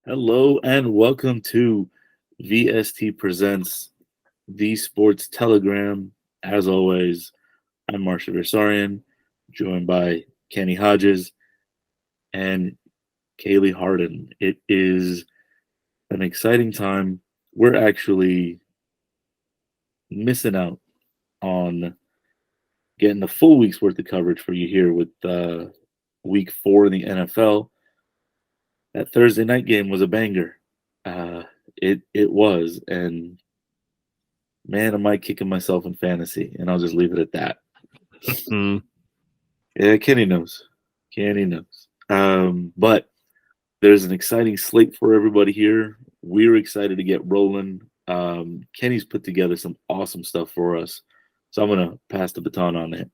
Hello and welcome to VST Presents the Sports Telegram. As always, I'm Arshavir Saryan, joined by Kenny Hodges and Kaylie Harden. It is an exciting time. We're actually missing out on getting the full week's worth of coverage for you here with week 4 in the NFL. That Thursday night game was a banger. It was, and man, am I kicking myself in fantasy, and I'll just leave it at that. Yeah, Kenny knows. Kenny knows. But there's an exciting slate for everybody here. We're excited to get rolling. Kenny's put together some awesome stuff for us, so I'm gonna pass the baton on it.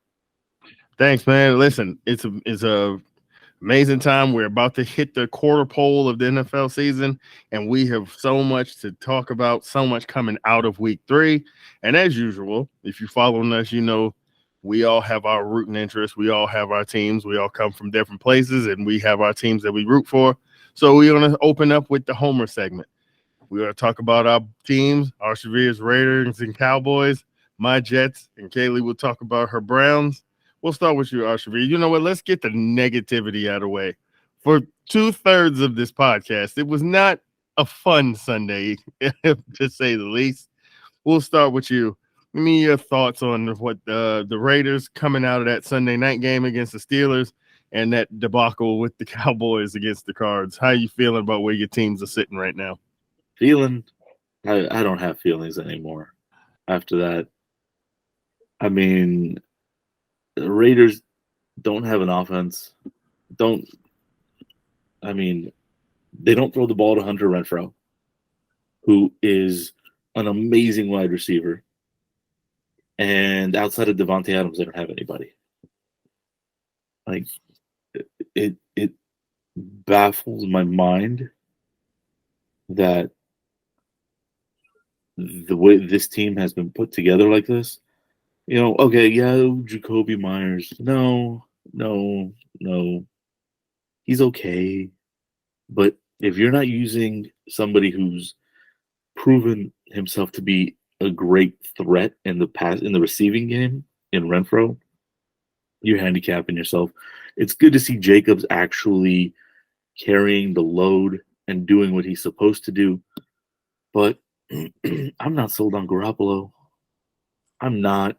Thanks, man. Listen, it's a amazing time. We're about to hit the quarter pole of the NFL season, and we have so much to talk about, so much coming out of week 3. And as usual, if you're following us, you know we all have our rooting interests. We all have our teams. We all come from different places, and we have our teams that we root for. So we're going to open up with the Homer segment. We're going to talk about our teams, Arshavir's Raiders and Cowboys, my Jets, and Kaylie will talk about her Browns. We'll start with you, Arshavir. You know what? Let's get the negativity out of the way. For 2/3 of this podcast, it was not a fun Sunday, to say the least. We'll start with you. Give me your thoughts on what the Raiders coming out of that Sunday night game against the Steelers and that debacle with the Cowboys against the Cards. How are you feeling about where your teams are sitting right now? Feeling, I don't have feelings anymore after that. I mean, the Raiders don't have an offense. They don't throw the ball to Hunter Renfrow, who is an amazing wide receiver. And outside of Devontae Adams, they don't have anybody. Like, it baffles my mind that the way this team has been put together like this. Okay, yeah, Jacoby Myers. No. He's okay. But if you're not using somebody who's proven himself to be a great threat in the receiving game in Renfrow, you're handicapping yourself. It's good to see Jacobs actually carrying the load and doing what he's supposed to do. But I'm not sold on Garoppolo. I'm not.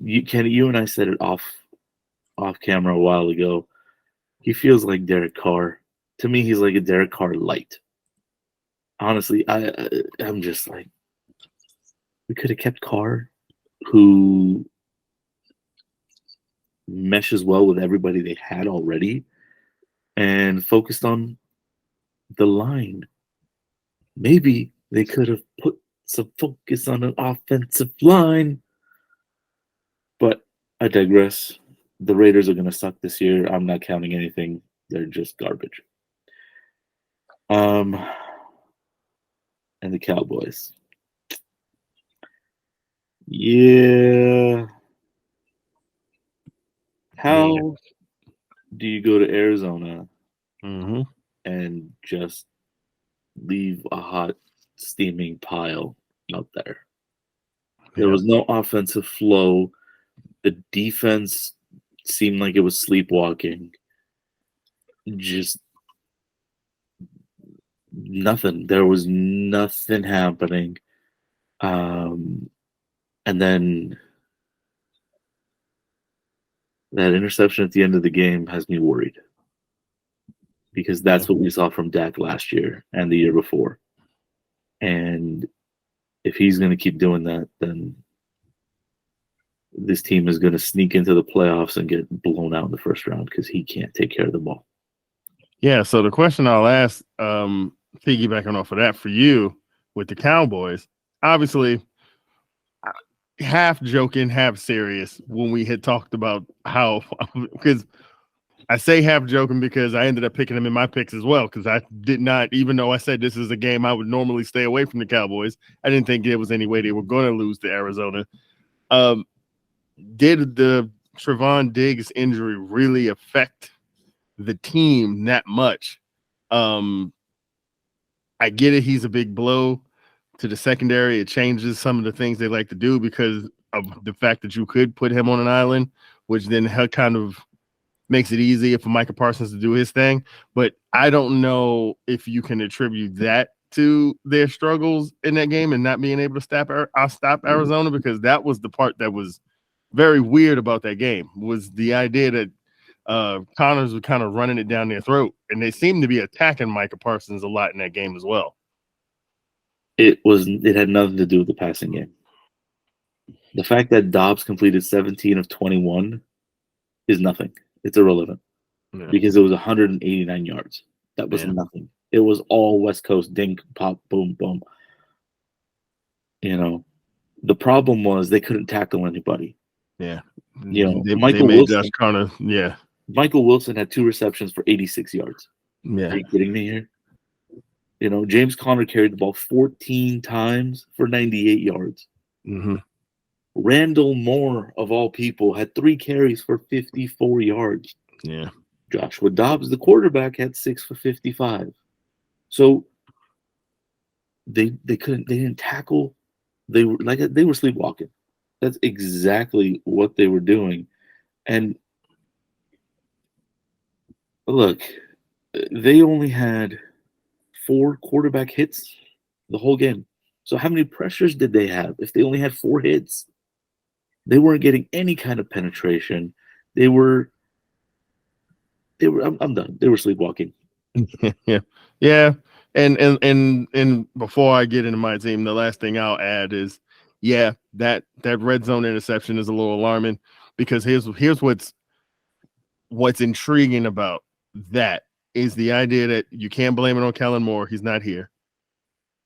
You and I said it off camera a while ago. He feels like Derek Carr. To me, he's like a Derek Carr light. Honestly, I'm just like, we could have kept Carr, who meshes well with everybody they had already, and focused on the line. Maybe they could have put some focus on an offensive line. But I digress. The Raiders are going to suck this year. I'm not counting anything. They're just garbage. And the Cowboys. Yeah. How do you go to Arizona and just leave a hot, steaming pile out there? There was no offensive flow. The defense seemed like it was sleepwalking. Just nothing. There was nothing happening. And then that interception at the end of the game has me worried, because that's what we saw from Dak last year and the year before. And if he's going to keep doing that, then this team is going to sneak into the playoffs and get blown out in the first round because he can't take care of the ball. Yeah, so the question I'll ask, piggybacking off of that for you with the Cowboys, obviously half joking, half serious when we had talked about how, because I say half joking because I ended up picking them in my picks as well, because I did not, even though I said this is a game I would normally stay away from the Cowboys, I didn't think there was any way they were going to lose to Arizona. Did the Trevon Diggs injury really affect the team that much I get it. He's a big blow to the secondary. It changes some of the things they like to do because of the fact that you could put him on an island, which then kind of makes it easier for Micah Parsons to do his thing. But I don't know if you can attribute that to their struggles in that game and not being able to stop Arizona, because that was the part that was very weird about that game, was the idea that Connors was kind of running it down their throat, and they seemed to be attacking Micah Parsons a lot in that game as well. It had nothing to do with the passing game. The fact that Dobbs completed 17 of 21 is nothing. It's irrelevant because it was 189 yards. That was nothing. It was all West Coast dink, pop, boom, boom. You know, the problem was they couldn't tackle anybody. Yeah. You know, they Michael made Wilson. Josh Connor, Michael Wilson had 2 receptions for 86 yards. Yeah. Are you kidding me here? You know, James Conner carried the ball 14 times for 98 yards. Mm-hmm. Randall Moore, of all people, had 3 carries for 54 yards. Yeah. Joshua Dobbs, the quarterback, had 6 for 55. So they didn't tackle. They were sleepwalking. That's exactly what they were doing. And look, they only had 4 quarterback hits the whole game. So how many pressures did they have if they only had 4 hits? They weren't getting any kind of penetration. I'm done. They were sleepwalking. Yeah. And before I get into my team, the last thing I'll add is, that red zone interception is a little alarming, because here's what's intriguing about that is the idea that you can't blame it on Kellen Moore. He's not here.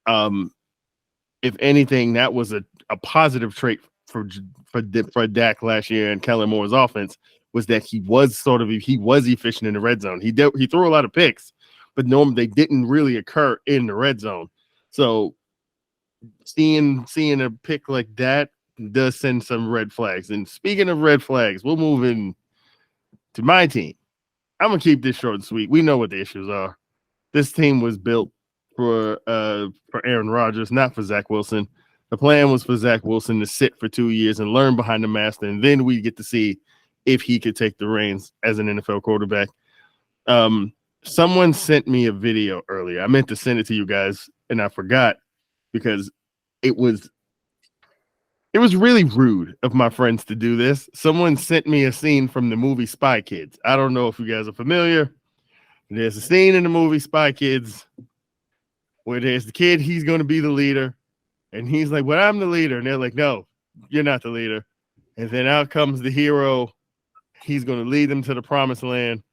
If anything, that was a positive trait for Dak last year and Kellen Moore's offense, was that he was efficient in the red zone. He threw a lot of picks, but normally they didn't really occur in the red zone. So seeing a pick like that does send some red flags. And speaking of red flags, we'll move in to my team. I'm gonna keep this short and sweet. We know what the issues are. This team was built for Aaron Rodgers, not for Zach Wilson. The plan was for Zach Wilson to sit for 2 years and learn behind the master, and then we get to see if he could take the reins as an NFL quarterback. Someone sent me a video earlier. I meant to send it to you guys, and I forgot, because it was really rude of my friends to do this. Someone sent me a scene from the movie Spy Kids. I don't know if you guys are familiar. There's a scene in the movie Spy Kids where there's the kid, he's going to be the leader. And he's like, well, I'm the leader. And they're like, no, you're not the leader. And then out comes the hero. He's going to lead them to the promised land.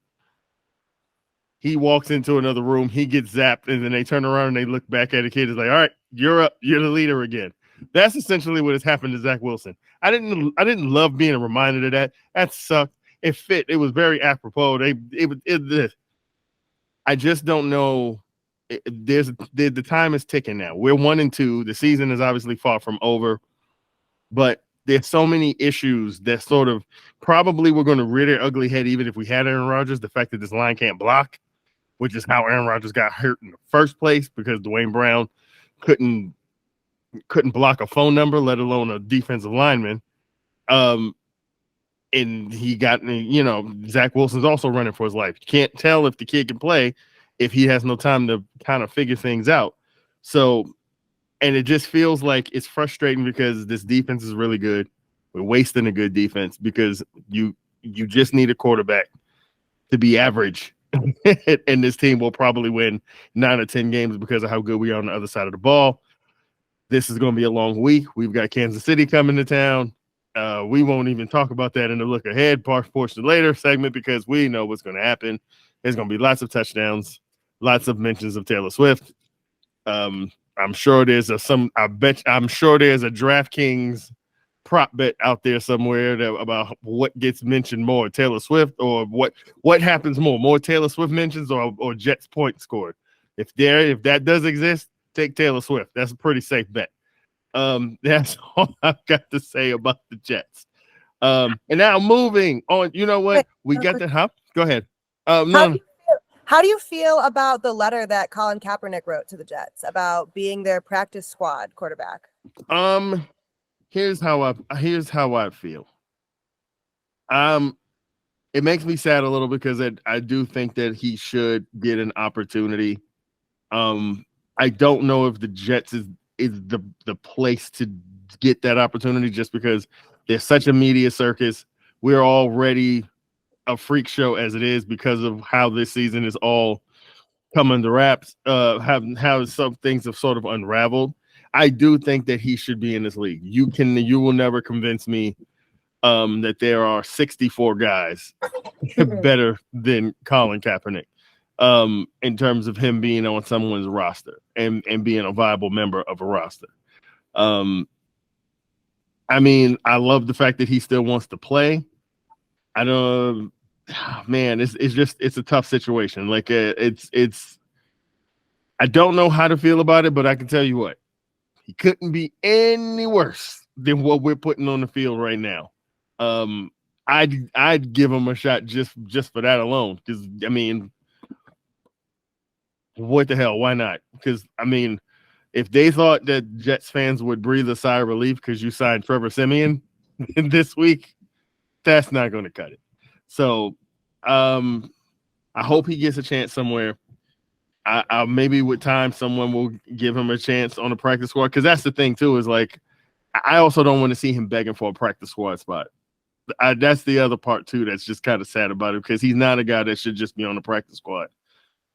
He walks into another room. He gets zapped. And then they turn around and they look back at the kid. It's like, all right, you're up. You're the leader again. That's essentially what has happened to Zach Wilson. I didn't love being reminded of that. That sucked. It fit. It was very apropos. I just don't know. The time is ticking now. We're 1-2. The season is obviously far from over, but there's so many issues that sort of probably we're going to rear their ugly head even if we had Aaron Rodgers. The fact that this line can't block, which is how Aaron Rodgers got hurt in the first place, because Dwayne Brown couldn't block a phone number, let alone a defensive lineman. And he got, Zach Wilson's also running for his life. You can't tell if the kid can play if he has no time to kind of figure things out. So, and it just feels like it's frustrating because this defense is really good. We're wasting a good defense because you just need a quarterback to be average. And this team will probably win 9 or 10 games because of how good we are on the other side of the ball. This is going to be a long week. We've got Kansas City coming to town. We won't even talk about that in the look ahead portion later segment because we know what's going to happen. There's going to be lots of touchdowns, lots of mentions of Taylor Swift. I'm sure there's a DraftKings prop bet out there somewhere about what gets mentioned more, Taylor Swift or what happens more Taylor Swift mentions or Jets points scored. If that does exist, take Taylor Swift. That's a pretty safe bet. That's all I've got to say about the Jets. And now moving on, you know what? We got the Go ahead. How How do you feel about the letter that Colin Kaepernick wrote to the Jets about being their practice squad quarterback? Here's how I feel. It makes me sad a little because I do think that he should get an opportunity. I don't know if the Jets is the place to get that opportunity just because there's such a media circus. We're already a freak show as it is because of how this season is all coming to wraps. How some things have sort of unraveled. I do think that he should be in this league. You will never convince me that there are 64 guys better than Colin Kaepernick in terms of him being on someone's roster and being a viable member of a roster. I mean, I love the fact that he still wants to play. I don't, man, it's a tough situation. Like I don't know how to feel about it, but I can tell you what, he couldn't be any worse than what we're putting on the field right now. I'd give him a shot just for that alone. Because I mean, what the hell? Why not? Because I mean, if they thought that Jets fans would breathe a sigh of relief because you signed Trevor Siemian this week, that's not going to cut it. So, I hope he gets a chance somewhere. I maybe with time someone will give him a chance on the practice squad, because that's the thing too, is like I also don't want to see him begging for a practice squad spot. That's the other part too that's just kind of sad about it, because he's not a guy that should just be on the practice squad.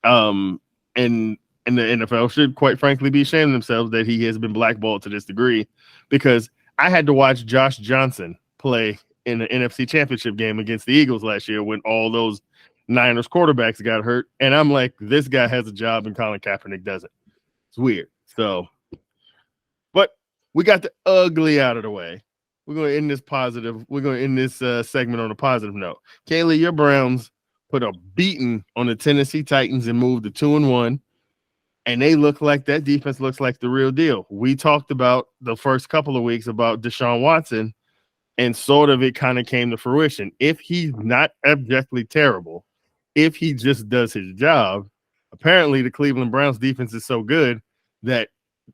And the NFL should quite frankly be ashamed of themselves that he has been blackballed to this degree, because I had to watch Josh Johnson play in the NFC Championship game against the Eagles last year when all those Niners quarterbacks got hurt, and I'm like, this guy has a job and Colin Kaepernick doesn't. It's weird. So, but we got the ugly out of the way. We're going to end this positive. We're going to end this segment on a positive note. Kaylie, your Browns put a beating on the Tennessee Titans and moved to 2-1, and they look like that defense looks like the real deal. We talked about the first couple of weeks about Deshaun Watson, and sort of it kind of came to fruition. If he's not abjectly terrible, if he just does his job, apparently the Cleveland Browns defense is so good that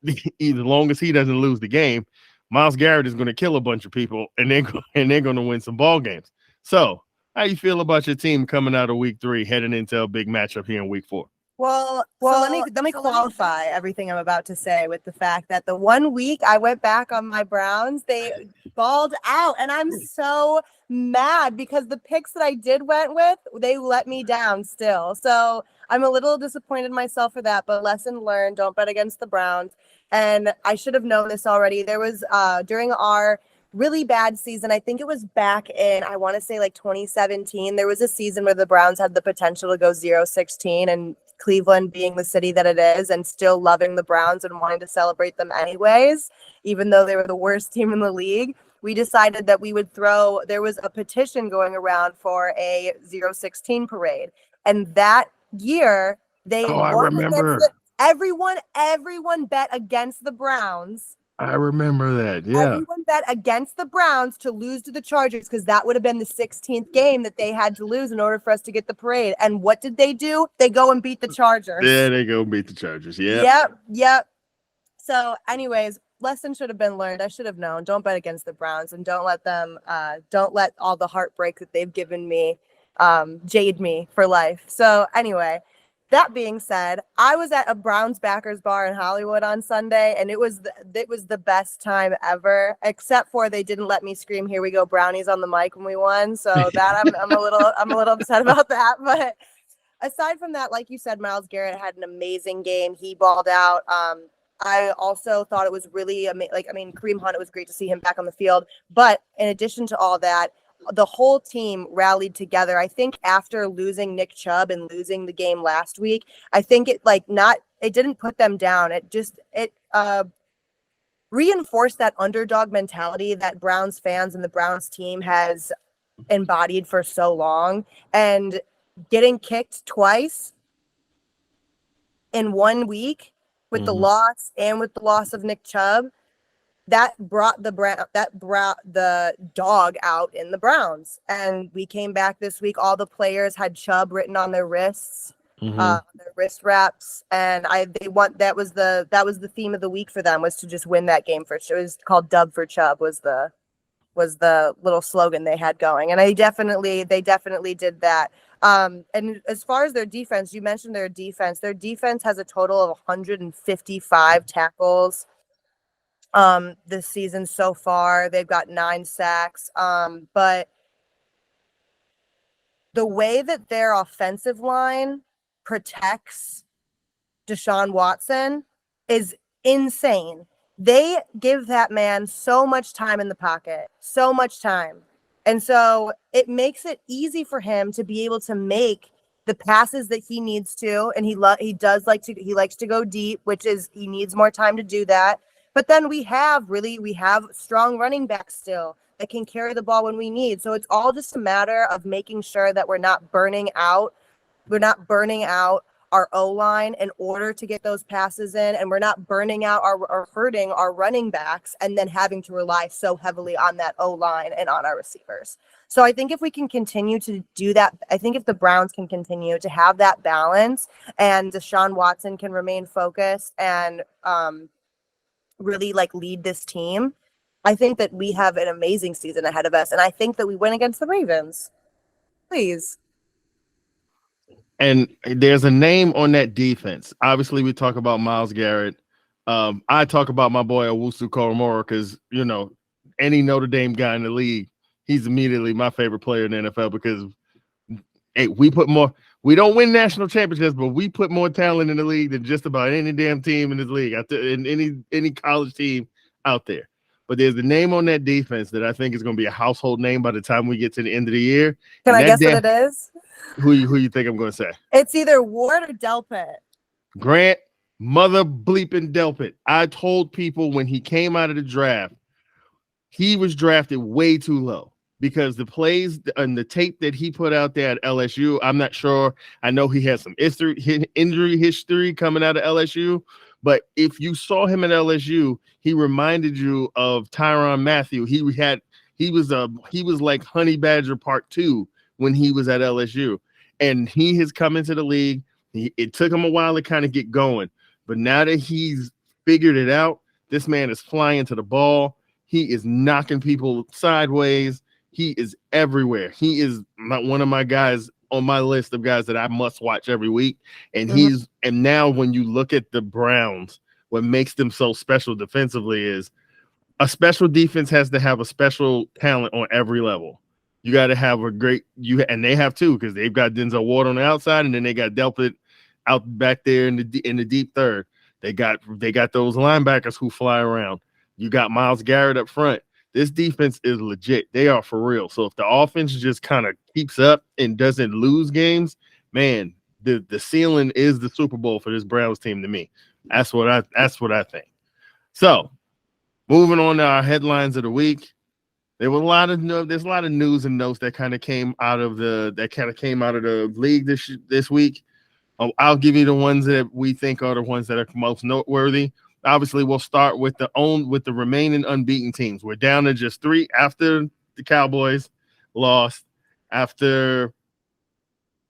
as long as he doesn't lose the game, Myles Garrett is going to kill a bunch of people, and they're going to win some ball games. So, how you feel about your team coming out of week 3, heading into a big matchup here in week 4? Well, let me qualify everything I'm about to say with the fact that the 1 week I went back on my Browns, they balled out, and I'm so mad because the picks that I went with, they let me down still. So I'm a little disappointed in myself for that, but lesson learned, don't bet against the Browns. And I should have known this already. There was during our really bad season, I think it was back in, I want to say like 2017, there was a season where the Browns had the potential to go 0-16, and Cleveland being the city that it is and still loving the Browns and wanting to celebrate them anyways, even though they were the worst team in the league, we decided that we would there was a petition going around for a 0-16 parade. And that year, I remember. Everyone bet against the Browns. I remember that, yeah. Everyone bet against the Browns to lose to the Chargers, because that would have been the 16th game that they had to lose in order for us to get the parade. And what did they do? They go and beat the Chargers. Yeah, they go beat the Chargers, yeah. Yep. So anyways, lesson should have been learned. I should have known. Don't bet against the Browns, and don't let all the heartbreak that they've given me jade me for life. So anyway, that being said, I was at a Browns backers bar in Hollywood on Sunday, and it was the best time ever, except for they didn't let me scream "Here we go, Brownies" on the mic when we won. So that I'm a little upset about that. But aside from that, like you said, Myles Garrett had an amazing game. He balled out. I also thought it was really Kareem Hunt. It was great to see him back on the field. But in addition to all that, the whole team rallied together. I think after losing Nick Chubb and losing the game last week, I think it didn't put them down. It reinforced that underdog mentality that Browns fans and the Browns team has embodied for so long. And getting kicked twice in 1 week with the loss and with the loss of Nick Chubb, that brought the dog out in the Browns. And we came back this week. All the players had Chubb written on their wrists. their wrist wraps, and that was the theme of the week for them, was to just win that game first. It was called Dub for Chubb was the little slogan they had going, and they definitely did that. And as far as their defense, you mentioned their defense. Their defense has a total of 155 tackles this season so far. They've got 9 sacks. But the way that their offensive line protects Deshaun Watson is insane. They give that man so much time in the pocket, so much time. And so it makes it easy for him to be able to make the passes that he needs to. And he likes to go deep, which is, he needs more time to do that. But then we have strong running backs still that can carry the ball when we need. So it's all just a matter of making sure that we're not burning out our O-line in order to get those passes in, and we're not burning out or hurting our running backs and then having to rely so heavily on that O-line and on our receivers. So I think if we can continue to do that, I think if the Browns can continue to have that balance and Deshaun Watson can remain focused and really lead this team, I think that we have an amazing season ahead of us. And I think that we win against the Ravens. Please. And there's a name on that defense. Obviously, we talk about Myles Garrett. I talk about my boy Owusu Koromora because, any Notre Dame guy in the league, he's immediately my favorite player in the NFL because, hey, we don't win national championships, but we put more talent in the league than just about any damn team in this league, in any college team out there. But there's a name on that defense that I think is going to be a household name by the time we get to the end of the year. Can I guess what it is? Who you think I'm going to say? It's either Ward or Delpit. Grant mother bleeping Delpit. I told people when he came out of the draft, he was drafted way too low because the plays and the tape that he put out there at LSU, I'm not sure. I know he had some injury history coming out of LSU, but if you saw him at LSU, he reminded you of Tyrann Mathieu. He was like Honey Badger Part 2 when he was at LSU, and he has come into the league. It took him a while to kind of get going, but now that he's figured it out, this man is flying to the ball. He is knocking people sideways. He is everywhere. He is one of my guys on my list of guys that I must watch every week. And and now when you look at the Browns, what makes them so special defensively is a special defense has to have a special talent on every level. You got to have and they have two because they've got Denzel Ward on the outside, and then they got Delpit out back there in the deep third. They got those linebackers who fly around. You got Myles Garrett up front. This defense is legit. They are for real. So if the offense just kind of keeps up and doesn't lose games, man, the ceiling is the Super Bowl for this Browns team to me. That's what I think. So moving on to our headlines of the week. There's a lot of news and notes that kind of came out of the league this week. I'll give you the ones that we think are the ones that are most noteworthy. Obviously, we'll start with the remaining unbeaten teams. We're down to just 3 after the Cowboys lost. After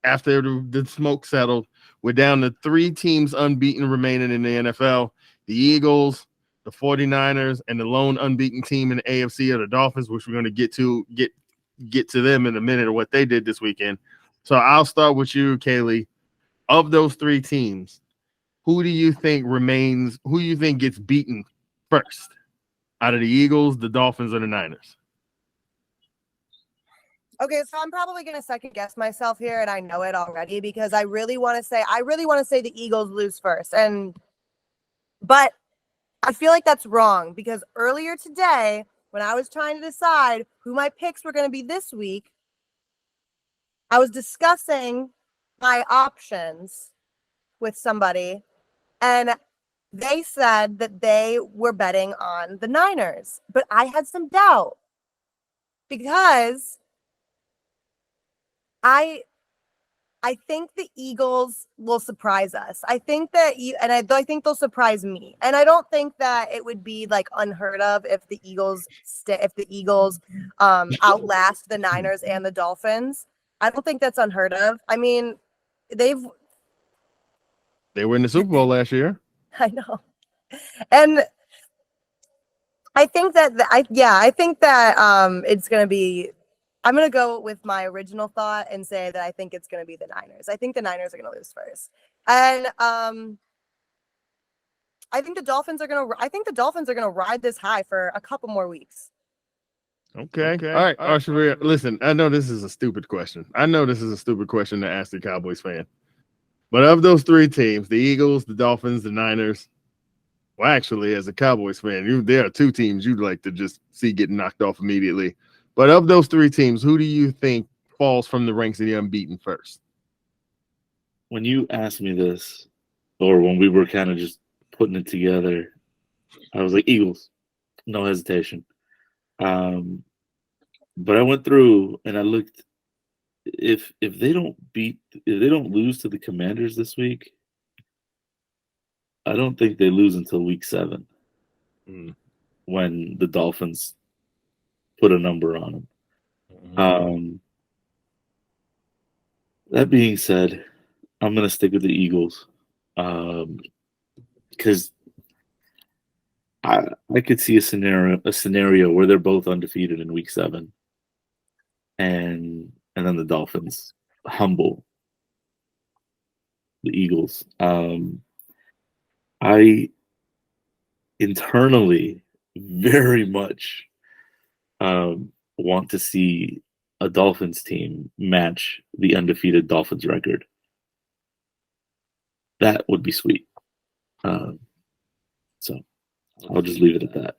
the smoke settled, we're down to 3 teams unbeaten remaining in the NFL. The Eagles, the 49ers, and the lone unbeaten team in the AFC are the Dolphins, which we're going to get to them in a minute of what they did this weekend. So I'll start with you, Kaylie. Of those 3 teams, who do you think remains? Who do you think gets beaten first out of the Eagles, the Dolphins, or the Niners? Okay, so I'm probably going to second guess myself here, and I know it already because I really want to say the Eagles lose first, but I feel like that's wrong because earlier today, when I was trying to decide who my picks were going to be this week, I was discussing my options with somebody, and they said that they were betting on the Niners, but I had some doubt because I think the Eagles will surprise us. I think that I think they'll surprise me. And I don't think that it would be unheard of if the Eagles outlast the Niners and the Dolphins. I don't think that's unheard of. I mean, They were in the Super Bowl last year. I know. And I think that it's going to be, I'm going to go with my original thought and say that I think it's going to be the Niners. I think the Niners are going to lose first. And I think the Dolphins are going to ride this high for a couple more weeks. Okay. All right, Arshavir, listen, I know this is a stupid question. To ask the Cowboys fan. But of those three teams, the Eagles, the Dolphins, the Niners, well, actually, as a Cowboys fan, there are two teams you'd like to just see get knocked off immediately. But of those three teams, who do you think falls from the ranks of the unbeaten first? When you asked me this, or when we were kind of just putting it together, I was like, Eagles, no hesitation. But I went through and I looked. If they don't lose to the Commanders this week, I don't think they lose until week 7, when the Dolphins put a number on them. That being said, I'm gonna stick with the Eagles, because I could see a scenario where they're both undefeated in week 7, and then the Dolphins humble the Eagles. I internally very much want to see a Dolphins team match the undefeated Dolphins record. That would be sweet. So I'll just leave it at that.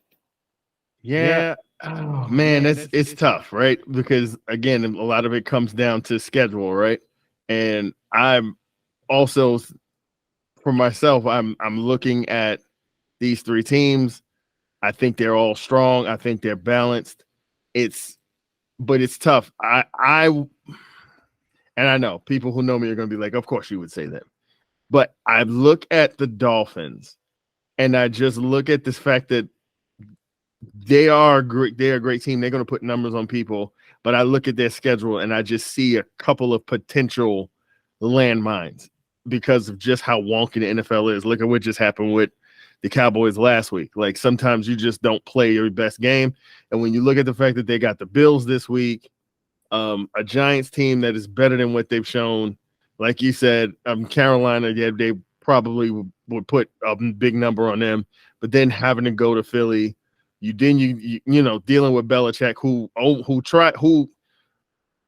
Yeah. Oh, man, it's tough, right? Because again, a lot of it comes down to schedule, right? And I'm also, for myself, I'm looking at these three teams. I think they're all strong. I think they're balanced. But it's tough. And I know people who know me are going to be like, of course you would say that. But I look at the Dolphins and I just look at this fact that they are a great team. They're going to put numbers on people. But I look at their schedule and I just see a couple of potential landmines because of just how wonky the NFL is. Look at what just happened with the Cowboys last week. Like, sometimes you just don't play your best game. And when you look at the fact that they got the Bills this week, a Giants team that is better than what they've shown, like you said, Carolina, yeah, they probably would put a big number on them. But then having to go to Philly, you know, dealing with Belichick, who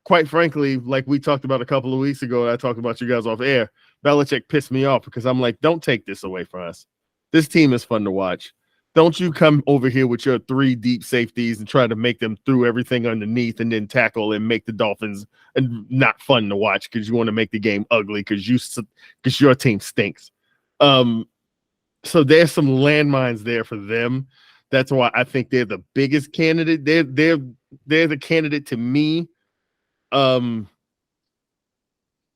quite frankly, like we talked about a couple of weeks ago, I talked about you guys off air, Belichick pissed me off because I'm like, don't take this away from us. This team is fun to watch. Don't you come over here with your 3 deep safeties and try to make them through everything underneath and then tackle and make the Dolphins not fun to watch because you want to make the game ugly because your team stinks. So there's some landmines there for them. That's why I think they're the biggest candidate. They're the candidate to me. So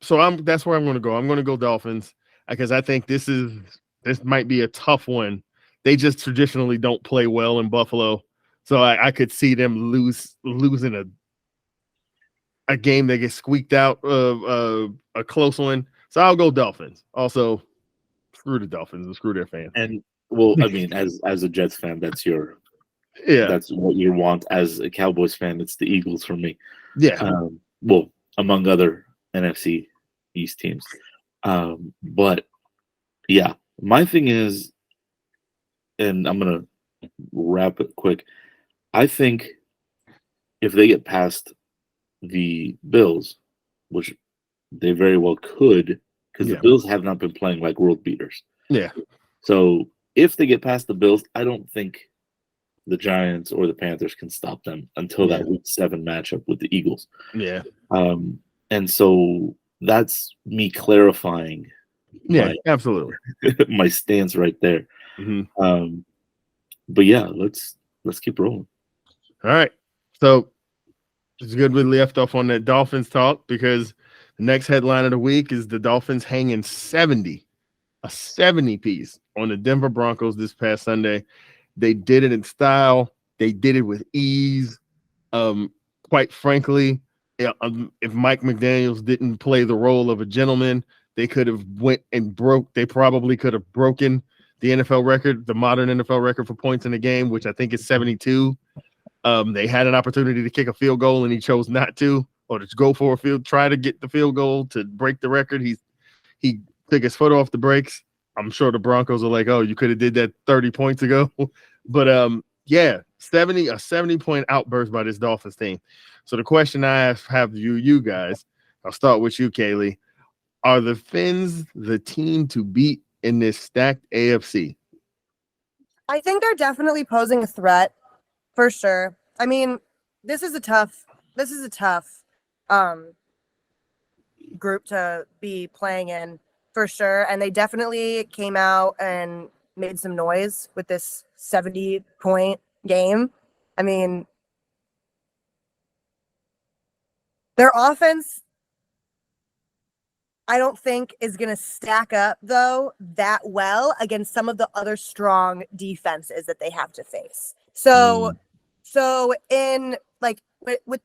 that's where I'm going to go. I'm going to go Dolphins because I think this might be a tough one. They just traditionally don't play well in Buffalo, so I could see them losing a game that gets squeaked out, a close one. So I'll go Dolphins. Also, screw the Dolphins and screw their fans. And well, I mean, as a Jets fan, that's what you want. As a Cowboys fan, it's the Eagles for me. Yeah. Well, among other NFC East teams. But yeah, my thing is, and I'm going to wrap it quick. I think if they get past the Bills, which they very well could, because the Bills have not been playing like world beaters. Yeah. So if they get past the Bills, I don't think the Giants or the Panthers can stop them until that week 7 matchup with the Eagles. Yeah. And so that's me clarifying. Absolutely. My stance right there. Mm-hmm. But yeah, let's keep rolling. All right. So it's good we left off on that Dolphins talk because the next headline of the week is the Dolphins hanging 70 piece on the Denver Broncos this past Sunday. They did it in style. They did it with ease. Quite frankly, if Mike McDaniels didn't play the role of a gentleman, they could have went and broke. They probably could have broken the NFL record, the modern NFL record for points in a game, which I think is 72. They had an opportunity to kick a field goal, and he chose not to, or to go for try to get the field goal to break the record. He took his foot off the brakes. I'm sure the Broncos are like, oh, you could have did that 30 points ago. But yeah, a 70-point outburst by this Dolphins team. So the question I have you guys, I'll start with you, Kaylie. Are the Fins the team to beat in this stacked AFC? I think they're definitely posing a threat for sure. I mean, this is a tough group to be playing in for sure. And they definitely came out and made some noise with this 70-point game. I mean, their offense, I don't think is going to stack up, though, that well against some of the other strong defenses that they have to face. So in with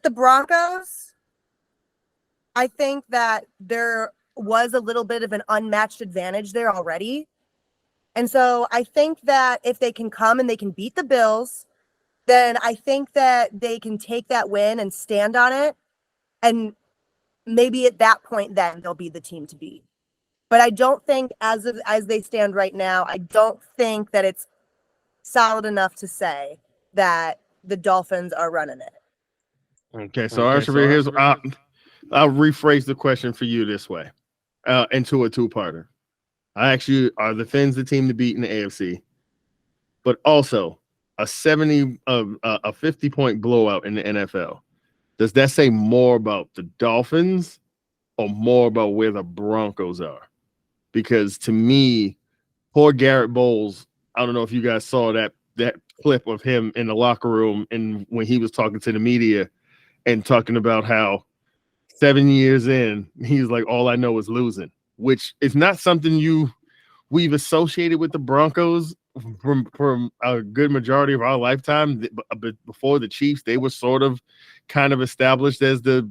the Broncos, I think that there was a little bit of an unmatched advantage there already. And so I think that if they can come and they can beat the Bills, then I think that they can take that win and stand on it. And maybe at that point, then they'll be the team to beat. But I don't think as they stand right now, I don't think that it's solid enough to say that the Dolphins are running it. Okay, so Arshavir, here's I'll rephrase the question for you this way, into a two-parter. I ask you, are the Fins the team to beat in the AFC? But also, a 50-point blowout in the NFL. Does that say more about the Dolphins or more about where the Broncos are? Because to me, poor Garrett Bowles, I don't know if you guys saw that clip of him in the locker room and when he was talking to the media and talking about how 7 years in, he's like, all I know is losing, which is not something we've associated with the Broncos from a good majority of our lifetime. But before the Chiefs, they were sort of kind of established as the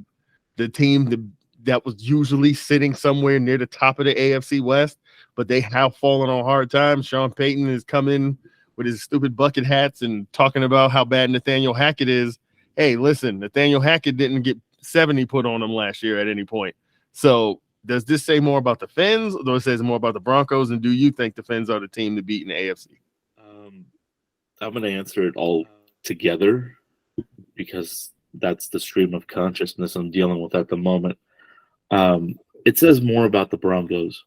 team that was usually sitting somewhere near the top of the AFC West, but they have fallen on hard times. Sean Payton has come in with his stupid bucket hats and talking about how bad Nathaniel Hackett is. Hey, listen, Nathaniel Hackett didn't get 70 put on him last year at any point. So does this say more about the Fins, or does it say more about the Broncos? And do you think the Fins are the team to beat in the AFC? I'm going to answer it all together because that's the stream of consciousness I'm dealing with at the moment. It says more about the Broncos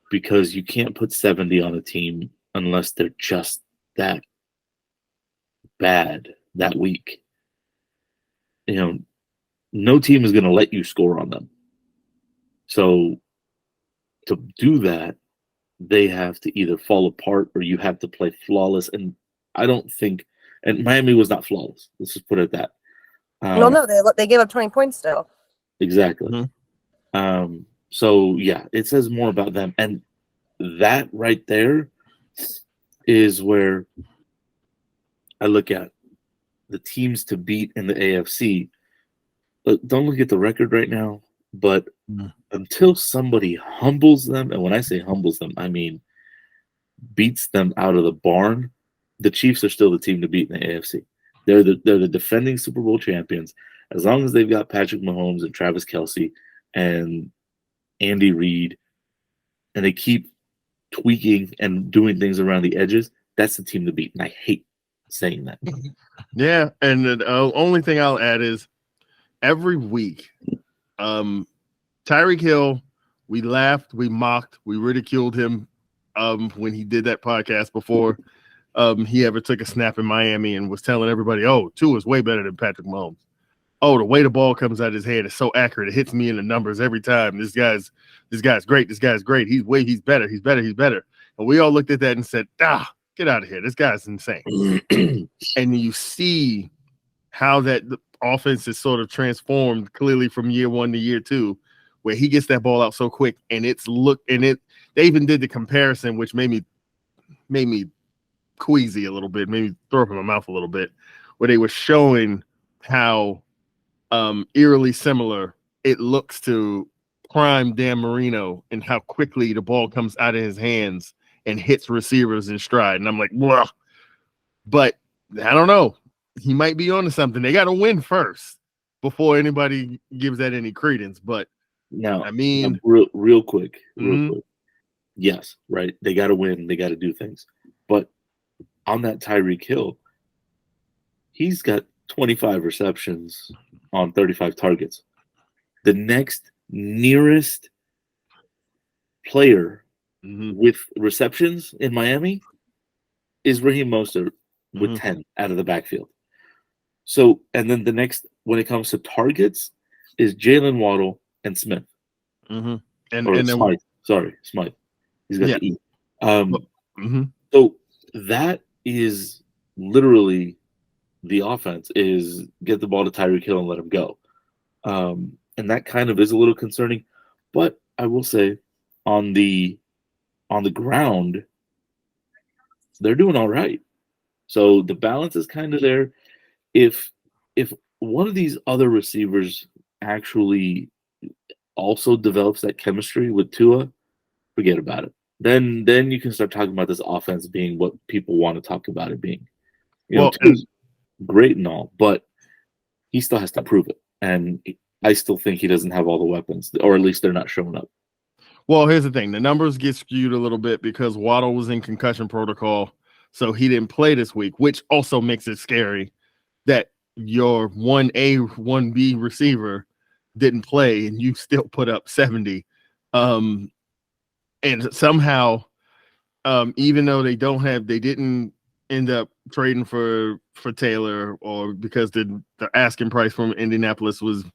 because you can't put 70 on a team unless they're just that bad, that weak. You know, no team is going to let you score on them. So to do that, they have to either fall apart or you have to play flawless. And I don't think, and Miami was not flawless. Let's just put it at that. No, they gave up 20 points still. Exactly. Mm-hmm. So yeah, it says more about them. And that right there is where I look at the teams to beat in the AFC. Don't look at the record right now, but until somebody humbles them, and when I say humbles them, I mean beats them out of the barn, the Chiefs are still the team to beat in the AFC. They're the defending Super Bowl champions. As long as they've got Patrick Mahomes and Travis Kelce and Andy Reid, and they keep tweaking and doing things around the edges, that's the team to beat. And I hate saying that. Yeah, and the only thing I'll add is every week, Tyreek Hill, we laughed, we mocked, we ridiculed him when he did that podcast before he ever took a snap in Miami and was telling everybody, oh, Tua is way better than Patrick Mahomes. Oh, the way the ball comes out of his head is so accurate. It hits me in the numbers every time. This guy's great. This guy's great. He's better. And we all looked at that and said, get out of here. This guy's insane. And you see how that the offense is sort of transformed clearly from year one to year two, where he gets that ball out so quick. And they even did the comparison, which made me queasy a little bit, made me throw up in my mouth a little bit, where they were showing how eerily similar, it looks to prime Dan Marino and how quickly the ball comes out of his hands and hits receivers in stride. And I'm like, well, but I don't know. He might be onto something. They got to win first before anybody gives that any credence. But Now, I mean, real quick. Mhm. Yes, right. They got to win. They got to do things. But on that Tyreek Hill, he's got 25 receptions on 35 targets. The next nearest player with receptions in Miami is Raheem Mostert with 10 out of the backfield. So, and then the next, when it comes to targets, is Jalen Waddle and Smith. And Or Smythe. Sorry, Smythe. He's got the E. So that is literally the offense, is get the ball to Tyreek Hill and let him go. And that kind of is a little concerning. But I will say on the ground, they're doing all right. So the balance is kind of there. If one of these other receivers actually also develops that chemistry with Tua, forget about it. Then you can start talking about this offense being what people want to talk about it being. Tua's great and all, but he still has to prove it. And I still think he doesn't have all the weapons, or at least they're not showing up. Well, here's the thing. The numbers get skewed a little bit because Waddle was in concussion protocol, so he didn't play this week, which also makes it scary that your 1A, 1B receiver didn't play and you still put up 70. And somehow, even though they didn't end up trading for Taylor, or because the asking price from Indianapolis was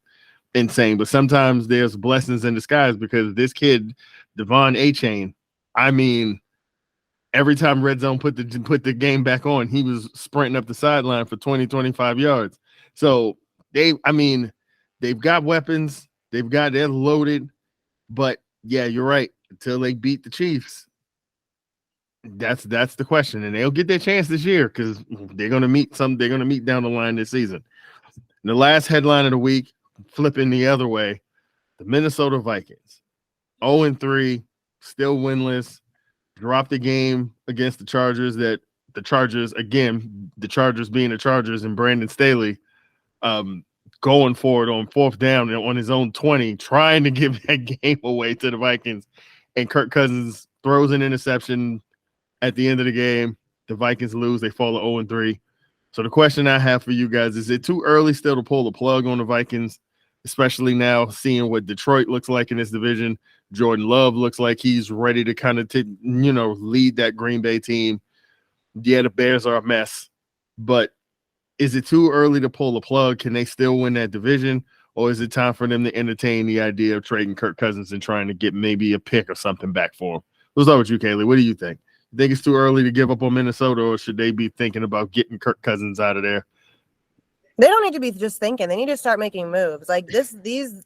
insane. But sometimes there's blessings in disguise, because this kid, Devon A-Chain, I mean, every time Red Zone put the game back on, he was sprinting up the sideline for 20, 25 yards. So they've got weapons. They're loaded. But yeah, you're right. Until they beat the Chiefs, that's the question. And they'll get their chance this year because they're gonna meet down the line this season. And the last headline of the week, flipping the other way, the Minnesota Vikings, 0-3, still winless, dropped the game against the Chargers. The Chargers being the Chargers, and Brandon Staley going for it on fourth down on his own 20, trying to give that game away to the Vikings. And Kirk Cousins throws an interception at the end of the game. The Vikings lose. They fall to 0-3. So the question I have for you guys, is it too early still to pull the plug on the Vikings, especially now seeing what Detroit looks like in this division? Jordan Love looks like he's ready to kind of lead that Green Bay team. Yeah, the Bears are a mess, but is it too early to pull the plug? Can they still win that division, or is it time for them to entertain the idea of trading Kirk Cousins and trying to get maybe a pick or something back for him? We'll start with you, Kaylie. What do you think? You think it's too early to give up on Minnesota, or should they be thinking about getting Kirk Cousins out of there? They don't need to be just thinking. They need to start making moves. Like these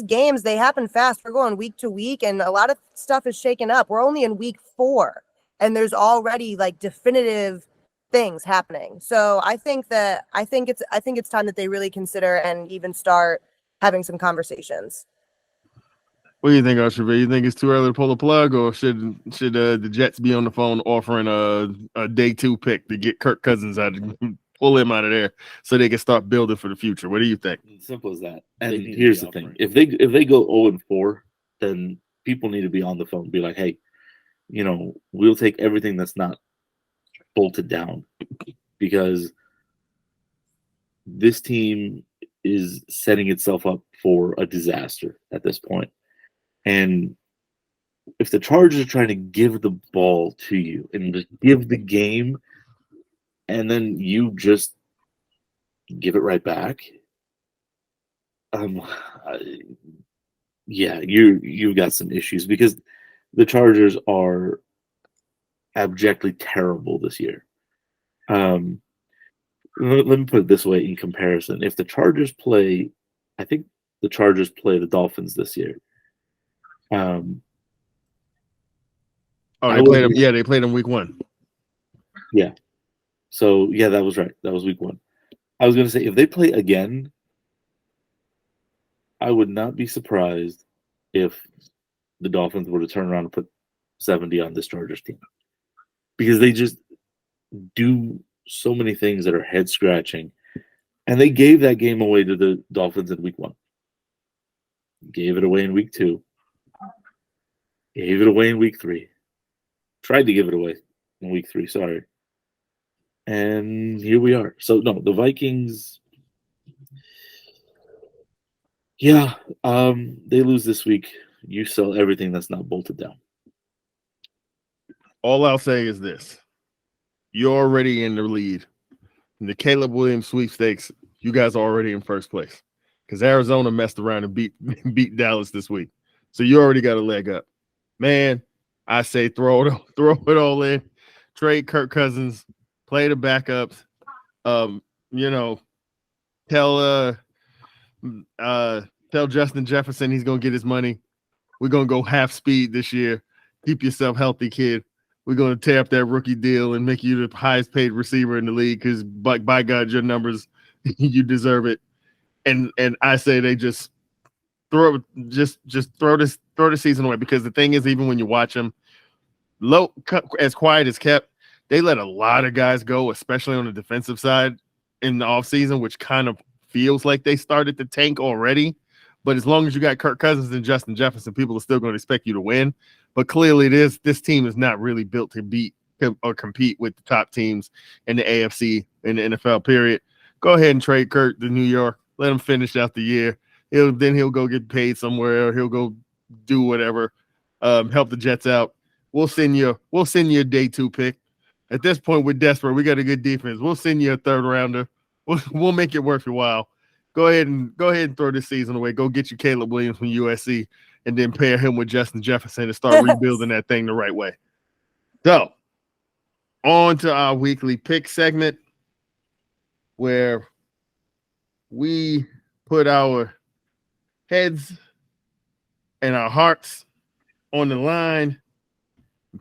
games, they happen fast. We're going week to week, and a lot of stuff is shaken up. We're only in week 4, and there's already like definitive things happening. So I think it's time that they really consider and even start having some conversations. What do you think, Arshavir? You think it's too early to pull the plug, or should the Jets be on the phone offering a day 2 pick to get Kirk Cousins out, pull him out of there, so they can start building for the future? What do you think? Simple as that. And here's the thing: if they go 0-4, then people need to be on the phone, be like, hey, we'll take everything that's not bolted down, because this team is setting itself up for a disaster at this point. And if the Chargers are trying to give the ball to you and just give the game, and then you just give it right back, you've got some issues, because the Chargers are abjectly terrible this year. Let me put it this way in comparison. If the Chargers play, I think the Chargers play the Dolphins this year. They played them. Yeah, they played them week 1. Yeah. So, yeah, that was right. That was week 1. I was going to say, if they play again, I would not be surprised if the Dolphins were to turn around and put 70 on this Chargers team because they just do so many things that are head scratching. And they gave that game away to the Dolphins in week 1. Gave it away in week 2. Gave it away in week 3. Tried to give it away in week 3, sorry. And here we are. So, no, the Vikings, yeah, they lose this week. You sell everything that's not bolted down. All I'll say is this. You're already in the lead. In the Caleb Williams sweepstakes, you guys are already in first place because Arizona messed around and beat Dallas this week. So you already got a leg up. Man, I say throw it all in. Trade Kirk Cousins. Play the backups. Tell Justin Jefferson he's gonna get his money. We're gonna go half speed this year. Keep yourself healthy, kid. We're gonna tear up that rookie deal and make you the highest paid receiver in the league because by God, your numbers, you deserve it. And I say they just throw the season away because the thing is, even when you watch them, as quiet as kept, they let a lot of guys go, especially on the defensive side in the offseason, which kind of feels like they started to tank already. But as long as you got Kirk Cousins and Justin Jefferson, people are still going to expect you to win. But clearly, this team is not really built to beat or compete with the top teams in the AFC in the NFL, period. Go ahead and trade Kirk to New York. Let him finish out the year. He'll go get paid somewhere, or he'll go do whatever, help the Jets out. We'll send you a day 2 pick. At this point, we're desperate. We got a good defense. We'll send you a 3rd rounder. We'll make it worth your while. Go ahead and throw this season away. Go get you Caleb Williams from USC and then pair him with Justin Jefferson and start rebuilding that thing the right way. So, on to our weekly pick segment where we put our heads and our hearts on the line,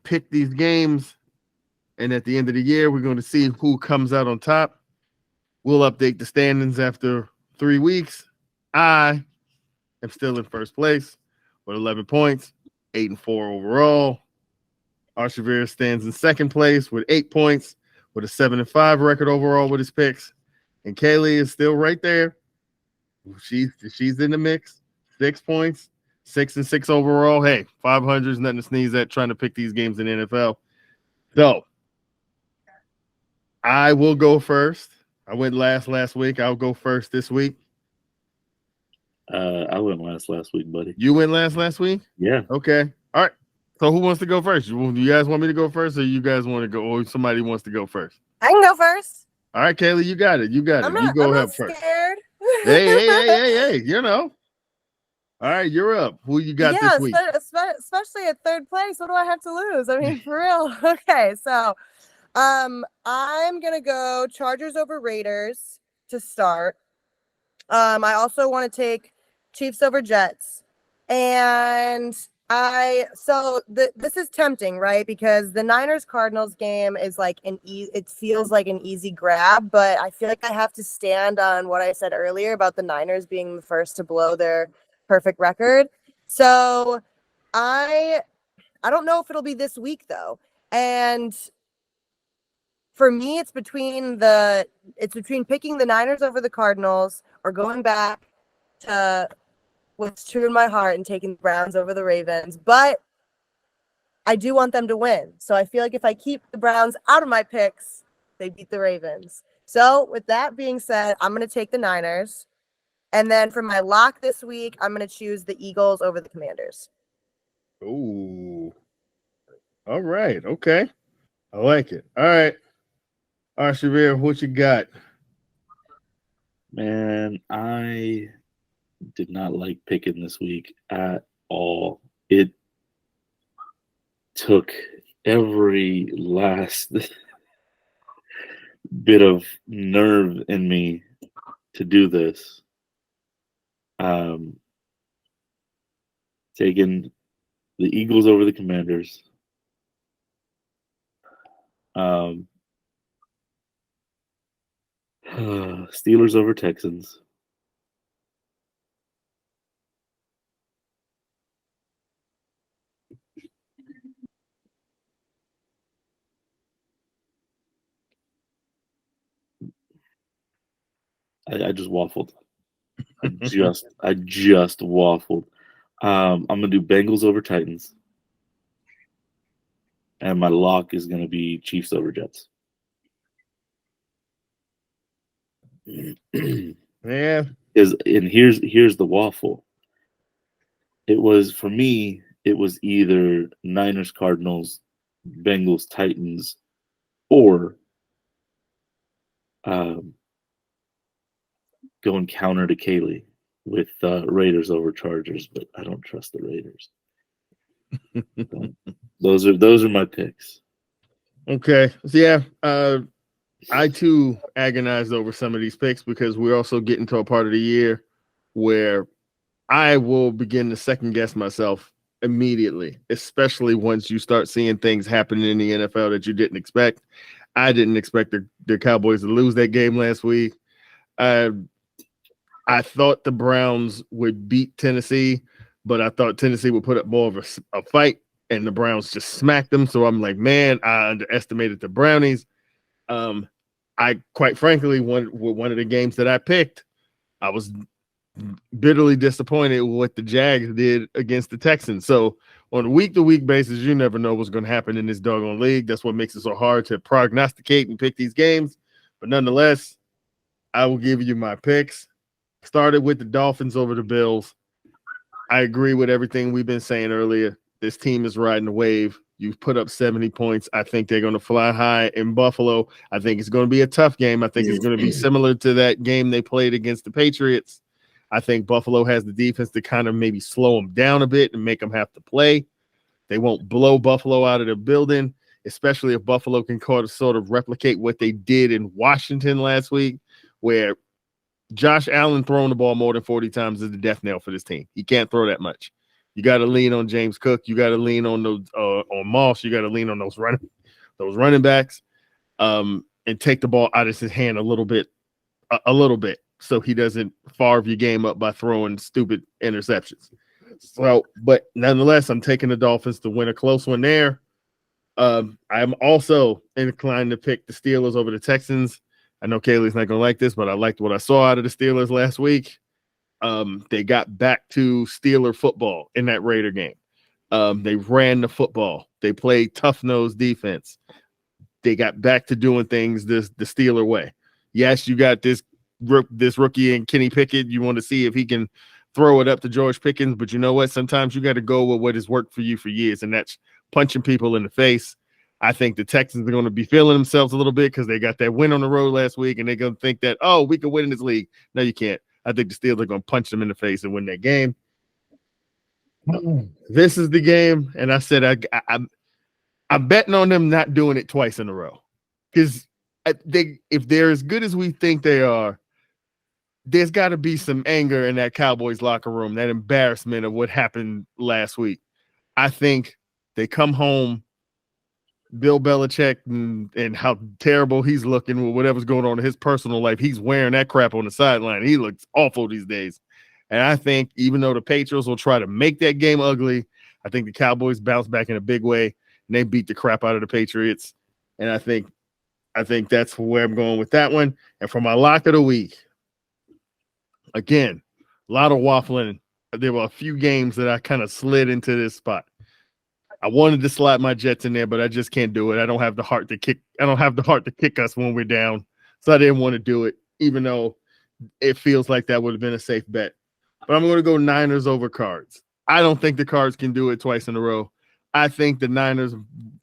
pick these games, and at the end of the year, we're going to see who comes out on top. We'll update the standings after 3 weeks. I am still in first place with 11 points, 8-4 overall. Arshavir stands in second place with 8 points, with a 7-5 record overall with his picks. And Kaylie is still right there. She's in the mix, 6 points, 6-6 overall. Hey, 500 is nothing to sneeze at trying to pick these games in the NFL. So I will go first. I went last week. I'll go first this week. I went last week, buddy. You went last week? Yeah. Okay. All right. So who wants to go first? Do you guys want me to go first, or you guys want to go, or somebody wants to go first? I can go first. All right, Kaylie, you got it. You go I'm ahead not first. Scared. Hey, you know. All right, you're up. Who you got this week? Especially at 3rd place. What do I have to lose? I mean, for real. Okay, so I'm gonna go Chargers over Raiders to start. I also want to take Chiefs over Jets, and this is tempting, right? Because the Niners Cardinals game is like it feels like an easy grab, but I feel like I have to stand on what I said earlier about the Niners being the first to blow their perfect record. So I don't know if it'll be this week though. And for me, it's between picking the Niners over the Cardinals or going back to what's true in my heart and taking the Browns over the Ravens. But I do want them to win. So I feel like if I keep the Browns out of my picks, they beat the Ravens. So with that being said, I'm going to take the Niners. And then for my lock this week, I'm going to choose the Eagles over the Commanders. Ooh. All right. Okay. I like it. All right. Arshavir, what you got? Man, I did not like picking this week at all. It took every last bit of nerve in me to do this. Taking the Eagles over the Commanders. Steelers over Texans. I just waffled. I just waffled. I'm gonna do Bengals over Titans, and my lock is gonna be Chiefs over Jets. Yeah. And here's the waffle. It was for me. It was either Niners Cardinals, Bengals Titans, or going counter to Kaylie with Raiders over Chargers, but I don't trust the Raiders. So, those are my picks. Okay. So yeah, I too agonized over some of these picks because we're also getting to a part of the year where I will begin to second guess myself immediately, especially once you start seeing things happening in the NFL that you didn't expect. I didn't expect the Cowboys to lose that game last week. I thought the Browns would beat Tennessee, but I thought Tennessee would put up more of a fight, and the Browns just smacked them. So I'm like, man, I underestimated the Brownies. I quite frankly, one of the games that I picked, I was bitterly disappointed with what the Jags did against the Texans. So on a week-to-week basis, you never know what's going to happen in this doggone league. That's what makes it so hard to prognosticate and pick these games. But nonetheless, I will give you my picks. Started with the Dolphins over the Bills. I agree with everything we've been saying earlier. This team is riding the wave. You've put up 70 points. I think they're going to fly high in Buffalo. I think it's going to be a tough game. I think it's going to be similar to that game they played against the Patriots. I think Buffalo has the defense to kind of maybe slow them down a bit and make them have to play. They won't blow Buffalo out of the building, especially if Buffalo can sort of replicate what they did in Washington last week, where Josh Allen throwing the ball more than 40 times is the death knell for this team. He can't throw that much. You got to lean on James Cook. You got to lean on those on Moss. You got to lean on those running backs, and take the ball out of his hand a little bit, so he doesn't farve your game up by throwing stupid interceptions. So, but nonetheless, I'm taking the Dolphins to win a close one there. I'm also inclined to pick the Steelers over the Texans. I know Kaylee's not going to like this, but I liked what I saw out of the Steelers last week. They got back to Steeler football in that Raider game. They ran the football. They played tough-nosed defense. They got back to doing things the Steeler way. Yes, you got this rookie and Kenny Pickett. You want to see if he can throw it up to George Pickens, but you know what? Sometimes you got to go with what has worked for you for years, and that's punching people in the face. I think the Texans are going to be feeling themselves a little bit because they got that win on the road last week, and they're going to think that, oh, we could win in this league. No, you can't. I think the Steelers are going to punch them in the face and win that game. This is the game, and I said I'm betting on them not doing it twice in a row because if they're as good as we think they are, there's got to be some anger in that Cowboys locker room, that embarrassment of what happened last week. I think they come home, Bill Belichick and how terrible he's looking with whatever's going on in his personal life. He's wearing that crap on the sideline. He looks awful these days. And I think even though the Patriots will try to make that game ugly, I think the Cowboys bounce back in a big way and they beat the crap out of the Patriots. And I think that's where I'm going with that one. And for my lock of the week, again, a lot of waffling. There were a few games that I kind of slid into this spot. I wanted to slide my Jets in there, but I just can't do it. I don't have the heart to kick. I don't have the heart to kick us when we're down. So I didn't want to do it, even though it feels like that would have been a safe bet. But I'm going to go Niners over Cards. I don't think the Cards can do it twice in a row. I think the Niners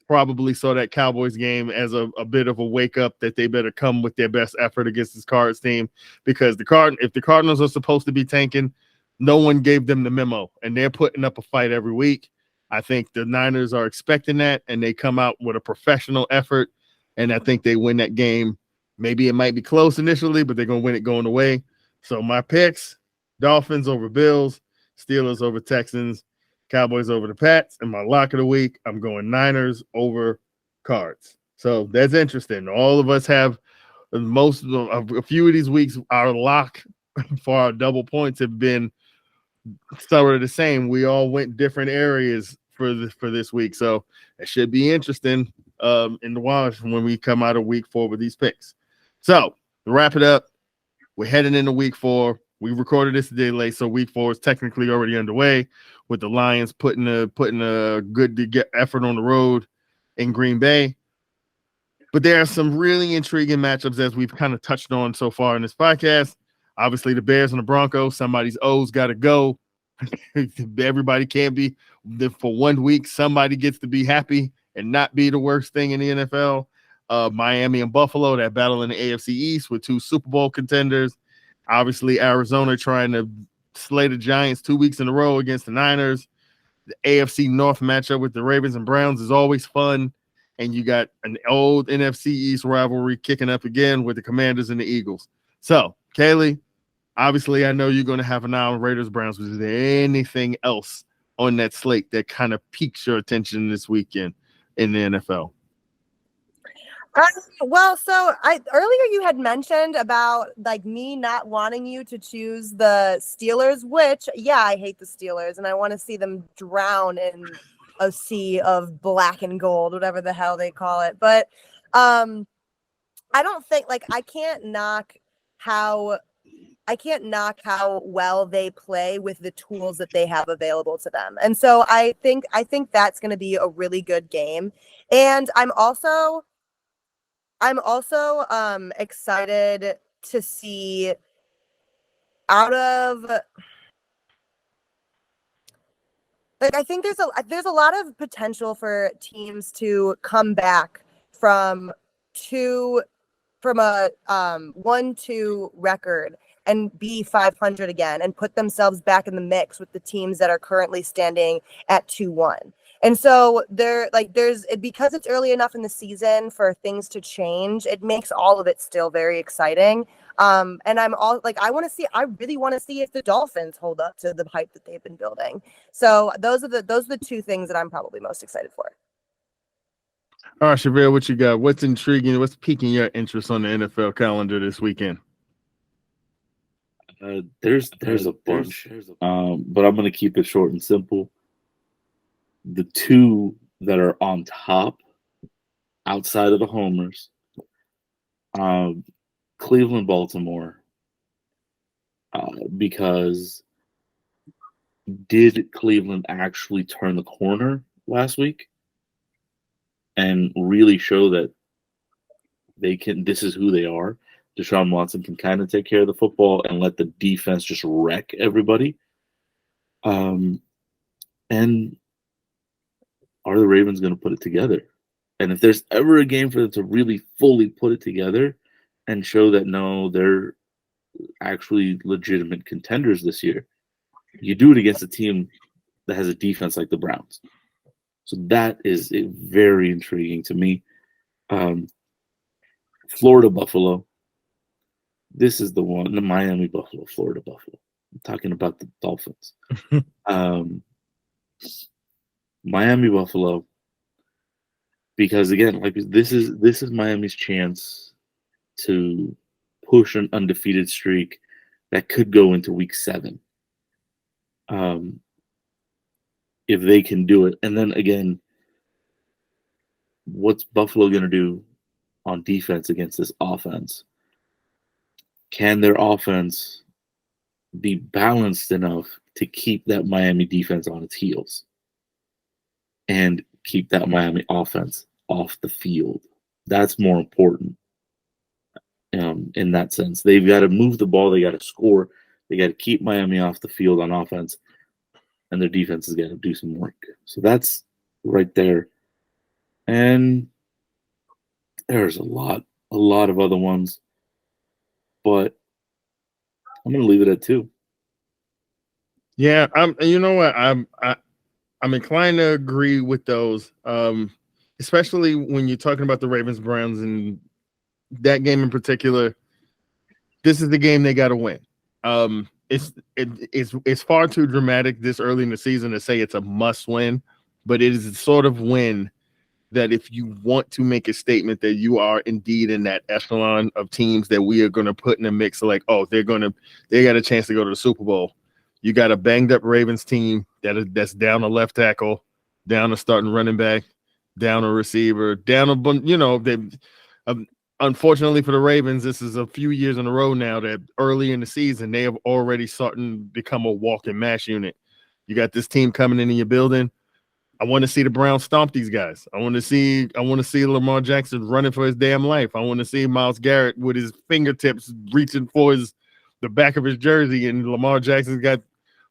probably saw that Cowboys game as a bit of a wake up that they better come with their best effort against this Cards team, because if the Cardinals are supposed to be tanking, no one gave them the memo, and they're putting up a fight every week. I think the Niners are expecting that, and they come out with a professional effort, and I think they win that game. Maybe it might be close initially, but they're going to win it going away. So my picks, Dolphins over Bills, Steelers over Texans, Cowboys over the Pats, and my lock of the week, I'm going Niners over Cards. So that's interesting. All of us have a few of these weeks, our lock for our double points have been sort of the same. We all went different areas for this week, so it should be interesting in the wash when we come out of week 4 with these picks. So to wrap it up, We're heading into week 4. We recorded this a day late, so week 4 is technically already underway with the Lions putting a good effort on the road in Green Bay. But there are some really intriguing matchups as we've kind of touched on so far in this podcast. Obviously, the Bears and the Broncos, somebody's O's got to go. Everybody can't be for 1 week. Somebody gets to be happy and not be the worst thing in the NFL. Miami and Buffalo, that battle in the AFC East with 2 Super Bowl contenders. Obviously, Arizona trying to slay the Giants 2 weeks in a row against the Niners. The AFC North matchup with the Ravens and Browns is always fun. And you got an old NFC East rivalry kicking up again with the Commanders and the Eagles. So, Kaylie, obviously, I know you're going to have an eye on Raiders Browns. Is there anything else on that slate that kind of piques your attention this weekend in the NFL? Well, so earlier you had mentioned about like me not wanting you to choose the Steelers, which, yeah, I hate the Steelers and I want to see them drown in a sea of black and gold, whatever the hell they call it. But I don't think I can't knock how well they play with the tools that they have available to them. And so I think that's going to be a really good game. And I'm also excited to see out of I think there's a lot of potential for teams to come back from a 1-2 record and be 500 again and put themselves back in the mix with the teams that are currently standing at 2-1. And so because it's early enough in the season for things to change, it makes all of it still very exciting. And I really want to see if the Dolphins hold up to the hype that they've been building. So those are the 2 things that I'm probably most excited for. All right, Arshavir, what you got? What's intriguing? What's piquing your interest on the NFL calendar this weekend? There's a bunch, but I'm going to keep it short and simple. The 2 that are on top outside of the homers, Cleveland, Baltimore, because did Cleveland actually turn the corner last week and really show that they can? This is who they are. Deshaun Watson can kind of take care of the football and let the defense just wreck everybody. And are the Ravens going to put it together? And if there's ever a game for them to really fully put it together and show that, no, they're actually legitimate contenders this year, you do it against a team that has a defense like the Browns. So that is very intriguing to me. Florida, Buffalo. This is the one, the Miami, Buffalo, Florida, Buffalo. I'm talking about the Dolphins. Miami, Buffalo, because again, this is Miami's chance to push an undefeated streak that could go into week 7. If they can do it. And then again, what's Buffalo going to do on defense against this offense? Can their offense be balanced enough to keep that Miami defense on its heels and keep that Miami offense off the field? That's more important in that sense. They've got to move the ball. They got to score. They got to keep Miami off the field on offense, and their defense has got to do some work. So that's right there. And there's a lot of other ones, but I'm going to leave it at 2. Yeah, you know what? I'm inclined to agree with those, especially when you're talking about the Ravens Browns and that game in particular. This is the game they got to win. It's far too dramatic this early in the season to say it's a must win, but it is the sort of win that if you want to make a statement that you are indeed in that echelon of teams that we are going to put in a mix of like, oh, they got a chance to go to the Super Bowl. You got a banged up Ravens team that's down a left tackle, down a starting running back, down a receiver, down a bunch. unfortunately for the Ravens, this is a few years in a row now that early in the season they have already starting to become a walking mash unit. You got this team coming into your building. I want to see the Browns stomp these guys. I want to see Lamar Jackson running for his damn life. I want to see Myles Garrett with his fingertips reaching for the back of his jersey, and Lamar Jackson's got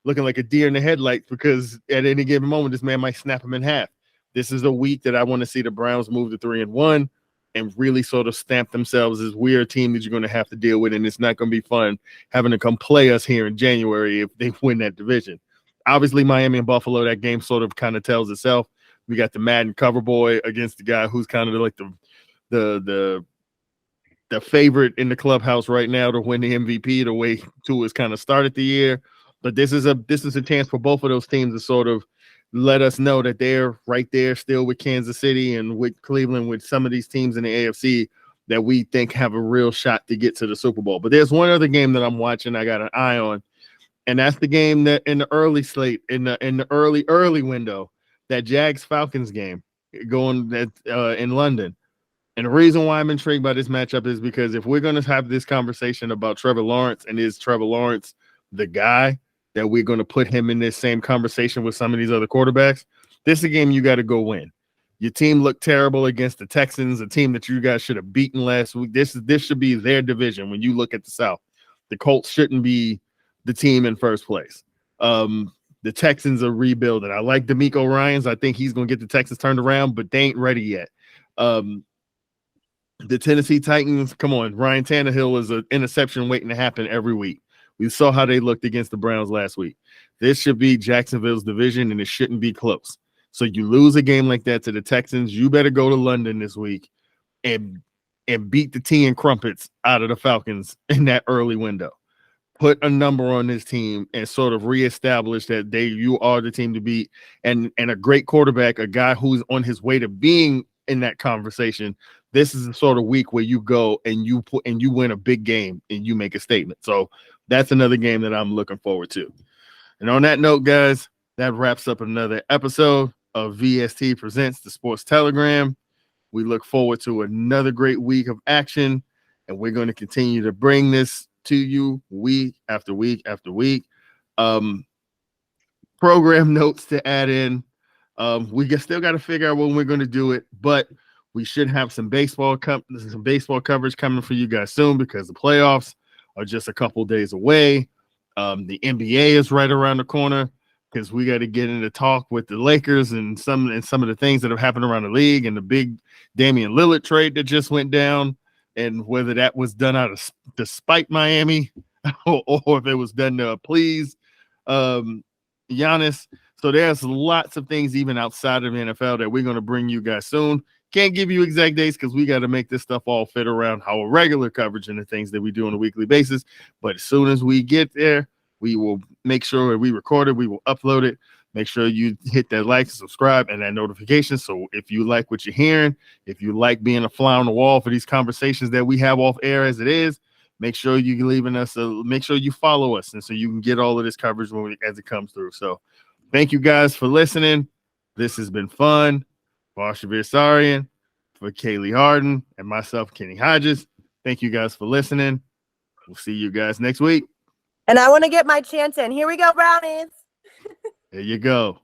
looking like a deer in the headlights because at any given moment this man might snap him in half. This is a week that I want to see the Browns move to 3-1 and really sort of stamp themselves as we're a team that you're going to have to deal with, and it's not going to be fun having to come play us here in January if they win that division. Obviously, Miami and Buffalo, that game sort of kind of tells itself. We got the Madden cover boy against the guy who's kind of like the favorite in the clubhouse right now to win the MVP the way Tua has kind of started the year. But this is a chance for both of those teams to sort of let us know that they're right there still with Kansas City and with Cleveland, with some of these teams in the AFC that we think have a real shot to get to the Super Bowl. But there's one other game that I'm watching, I got an eye on, and that's the game that in the early slate, in the early window, that Jags-Falcons game going in London. And the reason why I'm intrigued by this matchup is because if we're going to have this conversation about Trevor Lawrence, and is Trevor Lawrence the guy that we're going to put him in this same conversation with some of these other quarterbacks, this is a game you got to go win. Your team looked terrible against the Texans, a team that you guys should have beaten last week. This should be their division when you look at the South. The Colts shouldn't be the team in first place. The Texans are rebuilding. I like D'Amico Ryans. I think he's going to get the Texans turned around, but they ain't ready yet. The Tennessee Titans, come on, Ryan Tannehill is an interception waiting to happen every week. We saw how they looked against the Browns last week. This should be Jacksonville's division, and it shouldn't be close. So you lose a game like that to the Texans, you better go to London this week and beat the tea and crumpets out of the Falcons in that early window. Put a number on this team and sort of reestablish that you are the team to beat, and a great quarterback, a guy who's on his way to being in that conversation. This is the sort of week where you go and you win a big game and you make a statement. So that's another game that I'm looking forward to. And on that note, guys, that wraps up another episode of VST Presents the Sports Telegram. We look forward to another great week of action, and we're going to continue to bring this to you week after week after week. Program notes to add in. We still got to figure out when we're going to do it, but we should have some baseball coverage coming for you guys soon because the playoffs are just a couple days away. The NBA is right around the corner because we got to get into talk with the Lakers and some of the things that have happened around the league, and the big Damian Lillard trade that just went down, and whether that was done out of despite Miami or if it was done to please Giannis. So there's lots of things even outside of the NFL that we're going to bring you guys soon. Can't give you exact dates because we got to make this stuff all fit around our regular coverage and the things that we do on a weekly basis. But as soon as we get there, we will make sure we record it. We will upload it. Make sure you hit that like, subscribe, and that notification. So if you like what you're hearing, if you like being a fly on the wall for these conversations that we have off air as it is, make sure you leaving us. Make sure you follow us, and so you can get all of this coverage as it comes through. So thank you guys for listening. This has been fun. For Arshavir Saryan, for Kaylie Harden, and myself, Kenny Hodges. Thank you guys for listening. We'll see you guys next week. And I want to get my chant in. Here we go, Brownies. There you go.